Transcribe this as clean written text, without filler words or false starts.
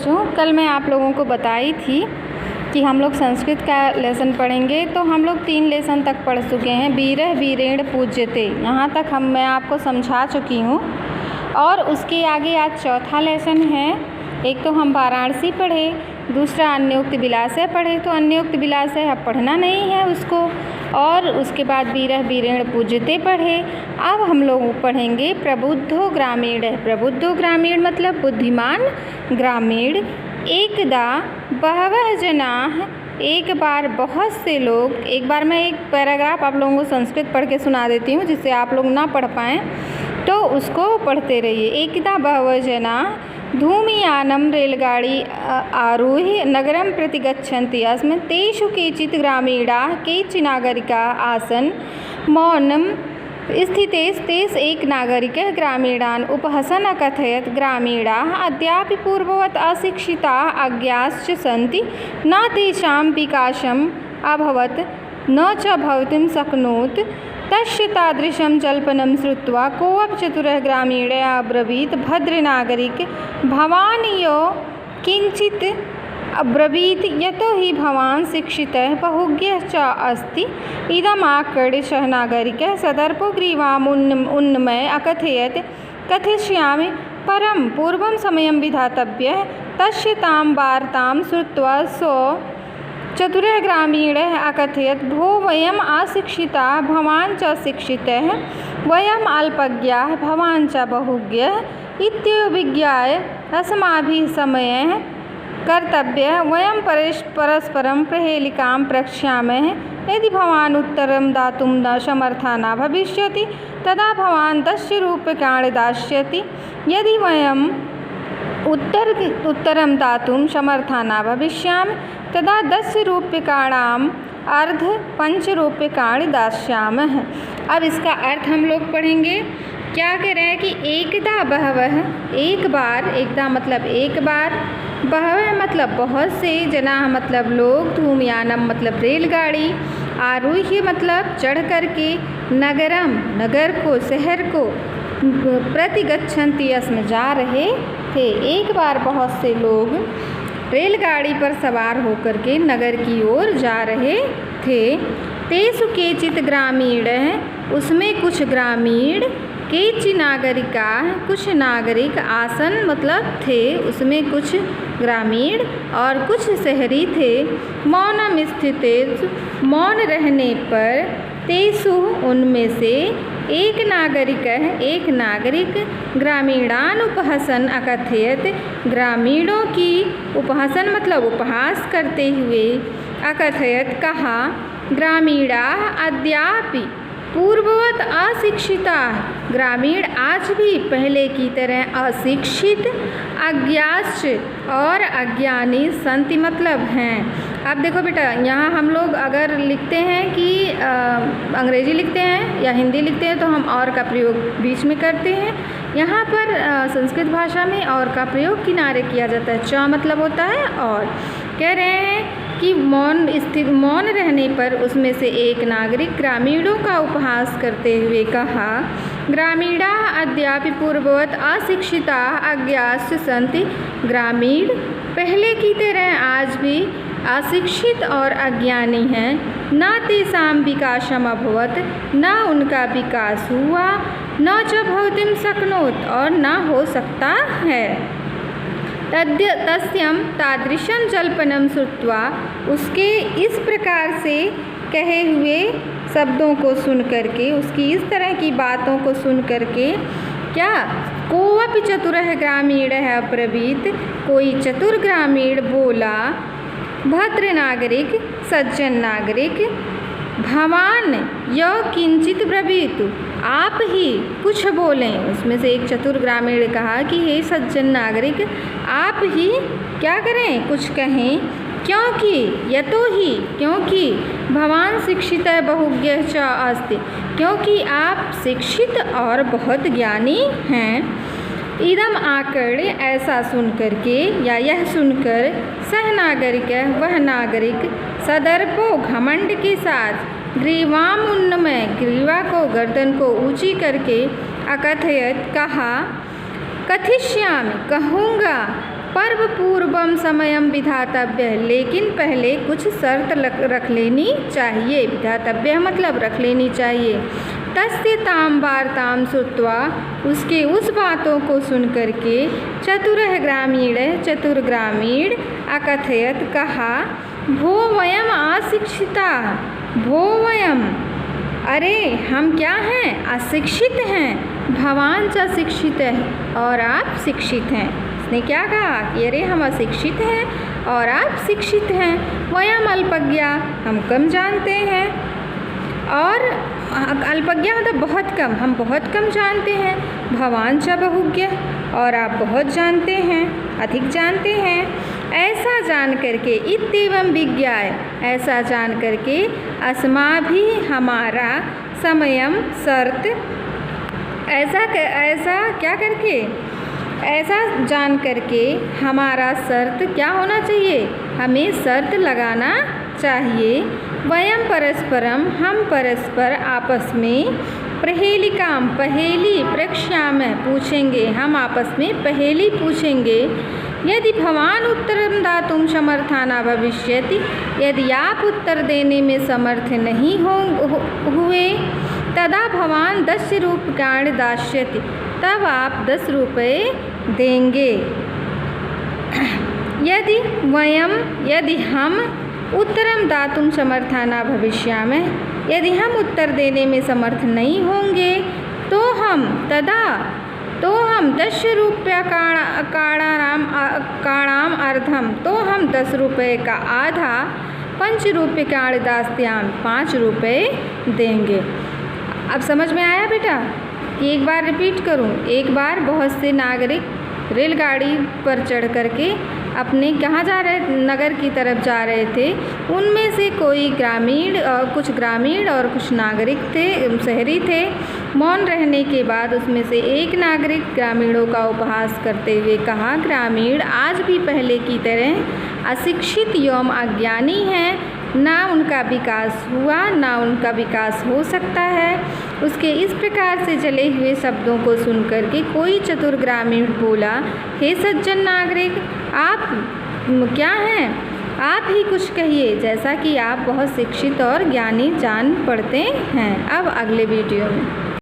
बच्चों, कल मैं आप लोगों को बताई थी कि हम लोग संस्कृत का लेसन पढ़ेंगे। तो हम लोग 3 लेसन तक पढ़ चुके हैं। वीरः वीरेण पूज्यते, यहाँ तक मैं आपको समझा चुकी हूँ। और उसके आगे आज चौथा लेसन है। एक तो हम वाराणसी पढ़े, दूसरा अन्योक्त विलासय पढ़े। तो अन्योक्त विलासय अब पढ़ना नहीं है उसको। और उसके बाद वीरः वीरेण पूज्यते पढ़े। अब हम लोग पढ़ेंगे प्रबुद्धो ग्रामीण। प्रबुद्धो ग्रामीण मतलब बुद्धिमान ग्रामीण। एकदा बहवः जनाः, एक बार बहुत से लोग। एक बार मैं एक पैराग्राफ आप लोगों को संस्कृत पढ़ के सुना देती हूँ, जिससे आप लोग ना पढ़ पाएँ तो उसको पढ़ते रहिए। एकदा बहवः जनाः धूमयानं रेलगाड़ी आरुह्य नगरं प्रति गच्छन्ति अस्मिन् तेषु केचित् ग्रामीणाः केचि नागरिकाः आसन् मौनं स्थितेस्तेष एक नागरिकः ग्रामीणान् उपहसन् अकथयत् ग्रामीणाः अद्यापि पूर्ववत् अशिक्षिताः अज्ञाश्च सन्ति, न तेषां विकासम् अभवत् न च भवितुं शक्नोत्। तस्य तादृशं जल्पनं श्रुत्वा कोऽपि चतुरः ग्रामीणः अब्रवीत् भद्रनागरिक भवान् यो किञ्चित् अब्रवीत् यतो हि भवान् शिक्षितः बहुज्ञः च अस्ति। इदमाकर्ण्य सः नागरिकः सदर्पो ग्रीवाम् उन्नम्य अकथयत् कथयिष्यामि, परं पूर्वं समयं विधातव्यः। तस्य तां वार्तां श्रुत्वा सः चतुरः ग्रामीणः अकथयत्, भो वयम् अशिक्षिताः भवान् च शिक्षितः, वयम् अल्पज्ञाः भवान् च बहुज्ञः इत्येव विज्ञाय अस्माभिः समयः कर्तव्यः। वयं परस्परं प्रहेलिकां प्रक्ष्यामः। यदि भवान् उत्तरं दातुं न समर्थः न भविष्यति तदा भवान् 10 रूप्यकाणि दास्यति। यदि वयं उत्तरं दातुं समर्थः न भविष्यामि तदा 10 रूप्यकाणाम् अर्ध 5 रूप्यकाणि दास्यामः। अब इसका अर्थ हम लोग पढ़ेंगे। क्या कह रहे हैं कि एकदा बहवः, एक बार, एकदा मतलब एक बार, बहवः मतलब बहुत से, जनाः मतलब लोग, धूमयानम मतलब रेलगाड़ी, आरुह्य मतलब चढ़ करके, नगरम नगर को, शहर को, प्रति गच्छन्ति अस्म जा रहे थे। एक बार बहुत से लोग रेलगाड़ी पर सवार होकर के नगर की ओर जा रहे थे। तेषु केचित् ग्रामीण, उसमें कुछ ग्रामीण, केचि नागरिकाः कुछ नागरिक, आसन मतलब थे, उसमें कुछ ग्रामीण और कुछ शहरी थे। मौनम स्थितेषु, मौन रहने पर, तेषु उनमें से, एक नागरिक ग्रामीणान उपहसन अकथयत, ग्रामीणों की उपहसन मतलब उपहास करते हुए, अकथयत कहा, ग्रामीणाः अद्यापि पूर्ववत अशिक्षिता, ग्रामीण आज भी पहले की तरह अशिक्षित, अज्ञाश्च और अज्ञानी, संति मतलब हैं। अब देखो बेटा, यहाँ हम लोग अगर लिखते हैं कि अंग्रेजी लिखते हैं या हिंदी लिखते हैं तो हम और का प्रयोग बीच में करते हैं। यहाँ पर संस्कृत भाषा में और का प्रयोग किनारे किया जाता है। च मतलब होता है और। कह रहे हैं कि मौन रहने पर उसमें से एक नागरिक ग्रामीणों का उपहास करते हुए कहा, ग्रामीणाः अद्यापि पूर्ववत् अशिक्षिताः अज्ञाश्च सन्ति, ग्रामीण पहले की तरह आज भी अशिक्षित और अज्ञानी हैं। न तेषां विकासम् अभवत्, न उनका विकास हुआ, न च भवितुं शक्नोत् और न हो सकता है। तस्यं तादृशं जल्पनं श्रुत्वा, उसके इस प्रकार से कहे हुए शब्दों को सुन करके, उसकी इस तरह की बातों को सुन करके, क्या कोऽपि चतुरः ग्रामीणः अब्रवीत्, कोई चतुर ग्रामीण बोला, भद्र नागरिक सज्जन नागरिक, भवान यो किंचित ब्रवीतु, आप ही कुछ बोलें। उसमें से एक चतुर ग्रामीण ने कहा कि हे सज्जन नागरिक, आप ही क्या करें, कुछ कहें। क्योंकि यतो ही, क्योंकि भवान शिक्षितः बहुज्ञः च अस्ति, क्योंकि आप शिक्षित और बहुत ज्ञानी हैं। इदम आकर्ण्य, ऐसा सुन करके या यह सुनकर, सह नागरिक, वह नागरिक, सदर्पो घमंड के साथ, ग्रीवाम उन्नमय, ग्रीवा को, गर्दन को ऊंची करके, अकथयत कहा, कथिष्यामि कहूँगा, पर्व पूर्व पूर्वम समयम विधातव्य, लेकिन पहले कुछ शर्त रख लेनी चाहिए। विधातव्य मतलब रख लेनी चाहिए। तस्य ताम वार्ताम श्रुत्वा, उसके उस बातों को सुन करके चतुर ग्रामीण अकथयत कहा, भो वयम अशिक्षिता, भो वयम, अरे हम क्या हैं, अशिक्षित हैं, भवान च शिक्षित है और आप शिक्षित हैं। उसने क्या कहा कि अरे हम अशिक्षित हैं और आप शिक्षित हैं। वयम अल्पज्ञा, हम कम जानते हैं, और अल्पज्ञा मतलब बहुत कम, हम बहुत कम जानते हैं। भवान च बहुज्ञ, और आप बहुत जानते हैं, अधिक जानते हैं। ऐसा जान करके इत्येवं विज्ञाय, ऐसा जान करके अस्मा भी, हमारा, समयम शर्त, ऐसा क्या करके, ऐसा जान करके हमारा शर्त क्या होना चाहिए, हमें शर्त लगाना चाहिए। वयम परस्परम, हम परस्पर आपस में, प्रहेलिकाम, पहेली, प्रक्ष्यामः, पूछेंगे, हम आपस में पहेली पूछेंगे। यदि भवान उत्तरं दातुं समर्था न भविष्यति, यदि आप उत्तर देने में समर्थ नहीं हुए, तदा भवान 10 रूप्यकाणि दास्यति, तब आप 10 रुपये देंगे। यदि हम उत्तरम दातुं समर्था न भविष्यामः, यदि हम उत्तर देने में समर्थ नहीं होंगे, तो हम 10 रूप्यकाणाम अर्धम, तो हम 10 रुपये का आधा, 5 रूप्यकाणि दास्यामि, 5 रुपये देंगे। अब समझ में आया बेटा? कि एक बार रिपीट करूं, एक बार बहुत से नागरिक रेलगाड़ी पर चढ़ करके अपने कहाँ जा रहे, नगर की तरफ जा रहे थे। उनमें से कोई कुछ ग्रामीण और कुछ नागरिक थे, शहरी थे। मौन रहने के बाद उसमें से एक नागरिक ग्रामीणों का उपहास करते हुए कहा, ग्रामीण आज भी पहले की तरह अशिक्षित एवं अज्ञानी हैं, ना उनका विकास हुआ, ना उनका विकास हो सकता है। उसके इस प्रकार से चले हुए शब्दों को सुनकर के कोई चतुर ग्रामीण बोला, हे सज्जन नागरिक, आप क्या हैं, आप ही कुछ कहिए, जैसा कि आप बहुत शिक्षित और ज्ञानी जान पड़ते हैं। अब अगले वीडियो में